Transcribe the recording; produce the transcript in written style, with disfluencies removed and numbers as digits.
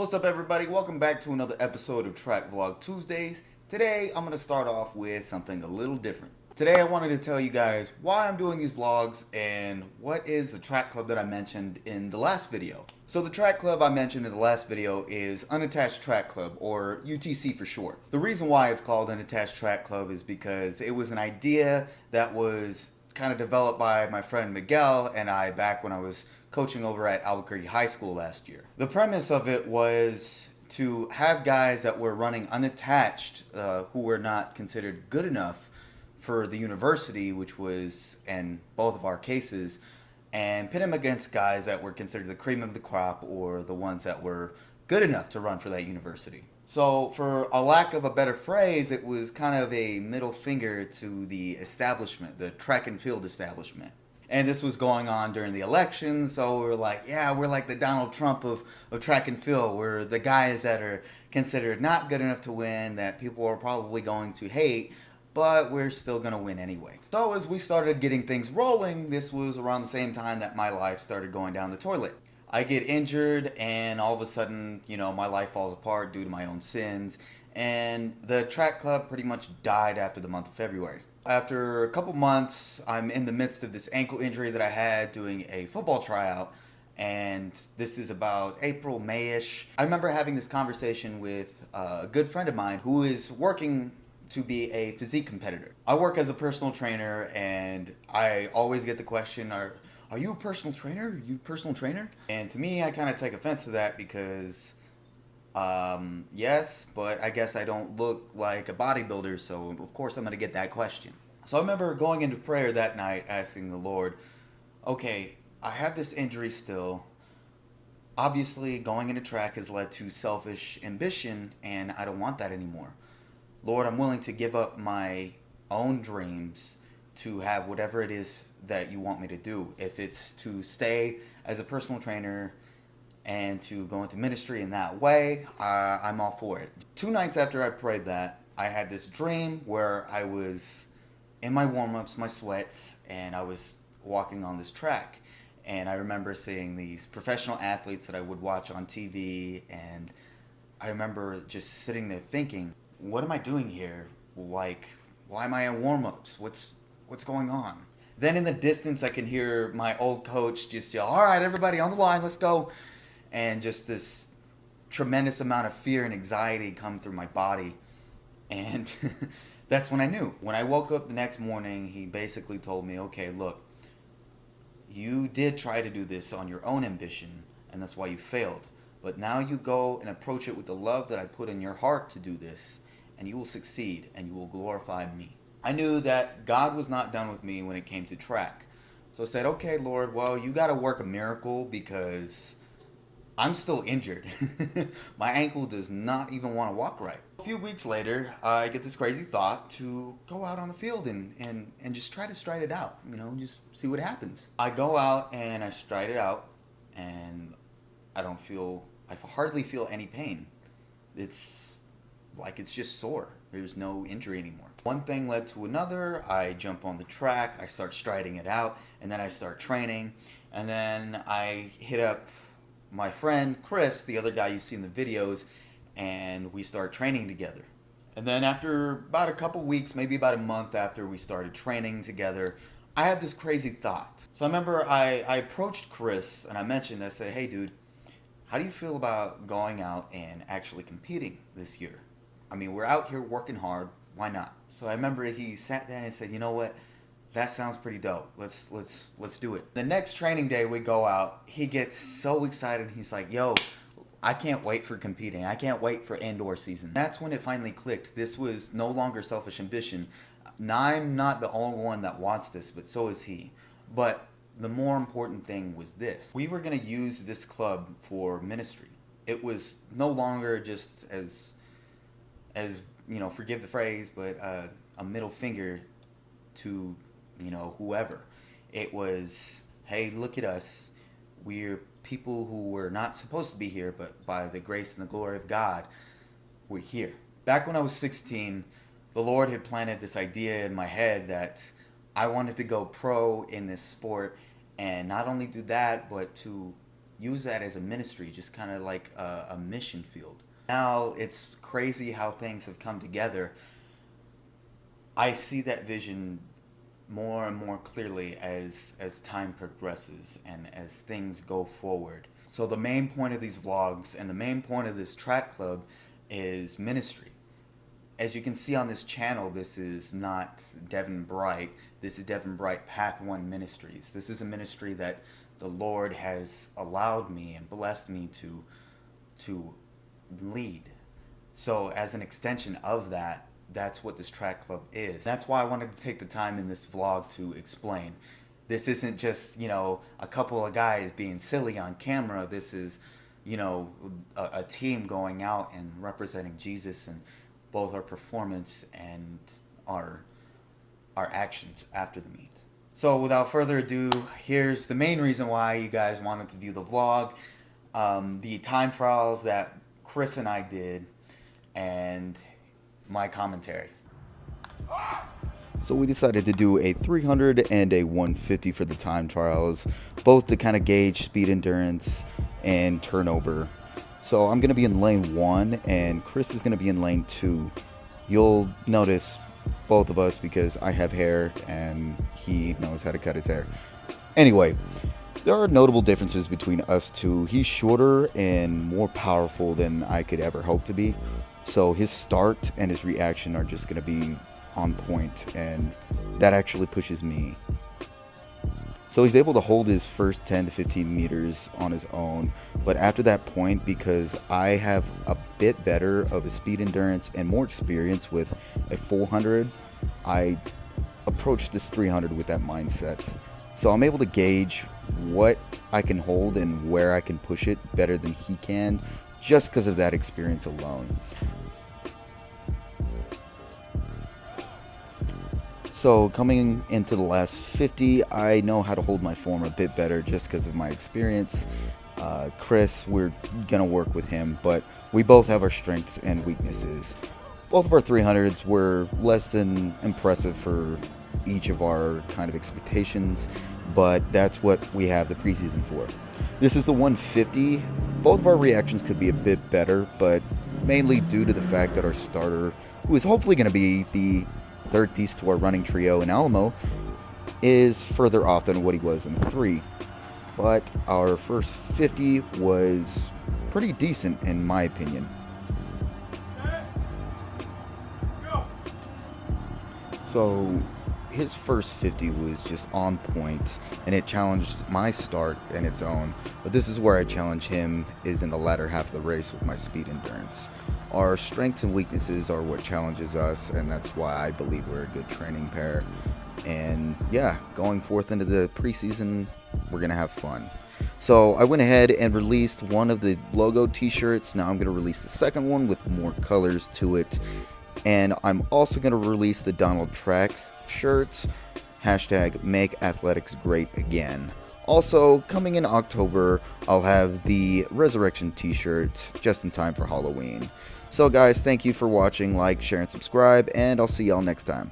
What's up, everybody? Welcome back to another episode of Track Vlog Tuesdays. Today, I'm going to start off with something a little different. Today, I wanted to tell you guys why I'm doing these vlogs and what is the track club that I mentioned in the last video. So the track club I mentioned in the last video is Unattached Track Club, or UTC for short. The reason why it's called Unattached Track Club is because it was an idea that was kind of developed by my friend Miguel and I back when I was coaching over at Albuquerque High School last year. The premise of it was to have guys that were running unattached, who were not considered good enough for the university, which was in both of our cases, and pit them against guys that were considered the cream of the crop or the ones that were good enough to run for that university. So, for a lack of a better phrase, it was kind of a middle finger to the establishment, the track and field establishment. And this was going on during the election, so we were like, yeah, we're like the Donald Trump of track and field. We're the guys that are considered not good enough to win, that people are probably going to hate, but we're still going to win anyway. So as we started getting things rolling, this was around the same time that my life started going down the toilet. I get injured, and all of a sudden, my life falls apart due to my own sins, and the track club pretty much died after the month of February. After a couple months, I'm in the midst of this ankle injury that I had doing a football tryout, and this is about April, May-ish. I remember having this conversation with a good friend of mine who is working to be a physique competitor. I work as a personal trainer, and I always get the question, are you a personal trainer? Are you a personal trainer? And to me, I kind of take offense to that because yes, but I guess I don't look like a bodybuilder, so of course I'm going to get that question. So I remember going into prayer that night asking the Lord, okay, I have this injury still. Obviously, going into track has led to selfish ambition, and I don't want that anymore. Lord, I'm willing to give up my own dreams to have whatever it is that you want me to do. If it's to stay as a personal trainer and to go into ministry in that way, I'm all for it. 2 nights after I prayed that, I had this dream where I was in my warm-ups, my sweats, and I was walking on this track. And I remember seeing these professional athletes that I would watch on TV, and I remember just sitting there thinking, what am I doing here? Like, why am I in warm-ups? What's going on? Then in the distance, I can hear my old coach just yell, all right, everybody on the line, let's go. And just this tremendous amount of fear and anxiety come through my body. And that's when I knew. When I woke up the next morning, he basically told me, okay, look, you did try to do this on your own ambition, and that's why you failed. But now you go and approach it with the love that I put in your heart to do this, and you will succeed, and you will glorify me. I knew that God was not done with me when it came to track. So I said, okay, Lord, well, you got to work a miracle because I'm still injured. My ankle does not even want to walk right. A few weeks later, I get this crazy thought to go out on the field and just try to stride it out, just see what happens. I go out and I stride it out, and I hardly feel any pain. It's like it's just sore. There's no injury anymore. One thing led to another. I jump on the track, I start striding it out, and then I start training, and then I hit up my friend Chris, the other guy you see in the videos, and we start training together. And then after about a couple weeks, maybe about a month after we started training together, I had this crazy thought. So I remember I approached Chris and I said, hey dude, how do you feel about going out and actually competing this year? I mean, we're out here working hard, why not? So I remember he sat down and said, you know what? That sounds pretty dope. Let's do it. The next training day we go out, he gets so excited. He's like, yo, I can't wait for competing. I can't wait for indoor season. That's when it finally clicked. This was no longer selfish ambition. Now, I'm not the only one that wants this, but so is he. But the more important thing was this. We were going to use this club for ministry. It was no longer just as forgive the phrase, but a middle finger to whoever. It was, hey, look at us. We're people who were not supposed to be here, but by the grace and the glory of God, we're here. Back when I was 16, the Lord had planted this idea in my head that I wanted to go pro in this sport, and not only do that, but to use that as a ministry, just kind of like a mission field. Now it's crazy how things have come together. I see that vision more and more clearly as time progresses and as things go forward. So the main point of these vlogs and the main point of this track club is ministry. As you can see on this channel, this is not Devin Bright. This is Devin Bright Path One Ministries. This is a ministry that the Lord has allowed me and blessed me to lead. So as an extension of that, that's what this track club is. That's why I wanted to take the time in this vlog to explain. This isn't just, a couple of guys being silly on camera. This is, a team going out and representing Jesus in both our performance and our actions after the meet. So without further ado, here's the main reason why you guys wanted to view the vlog. The time trials that Chris and I did and my commentary. So we decided to do a 300 and a 150 for the time trials, both to kind of gauge speed endurance and turnover. So I'm going to be in lane 1 and Chris is going to be in lane 2. You'll notice both of us because I have hair and he knows how to cut his hair. Anyway, there are notable differences between us two. He's shorter and more powerful than I could ever hope to be. So his start and his reaction are just going to be on point, and that actually pushes me. So he's able to hold his first 10 to 15 meters on his own, but after that point, because I have a bit better of a speed endurance and more experience with a 400, I approach this 300 with that mindset. So I'm able to gauge what I can hold and where I can push it better than he can, just because of that experience alone. So coming into the last 50, I know how to hold my form a bit better just because of my experience. Chris, we're going to work with him, but we both have our strengths and weaknesses. Both of our 300s were less than impressive for each of our kind of expectations, but that's what we have the preseason for. This is the 150. Both of our reactions could be a bit better, but mainly due to the fact that our starter, who is hopefully going to be the third piece to our running trio in Alamo, is further off than what he was in 3. But our first 50 was pretty decent in my opinion. So his first 50 was just on point, and it challenged my start in its own, but this is where I challenge him, is in the latter half of the race with my speed endurance. Our strengths and weaknesses are what challenges us, and that's why I believe we're a good training pair. And yeah, going forth into the preseason, we're going to have fun. So I went ahead and released one of the logo t-shirts. Now I'm going to release the second one with more colors to it. And I'm also going to release the Donald Track shirts. Hashtag Make Athletics Great Again. Also, coming in October, I'll have the Resurrection t-shirt just in time for Halloween. So guys, thank you for watching. Like, share, and subscribe, and I'll see y'all next time.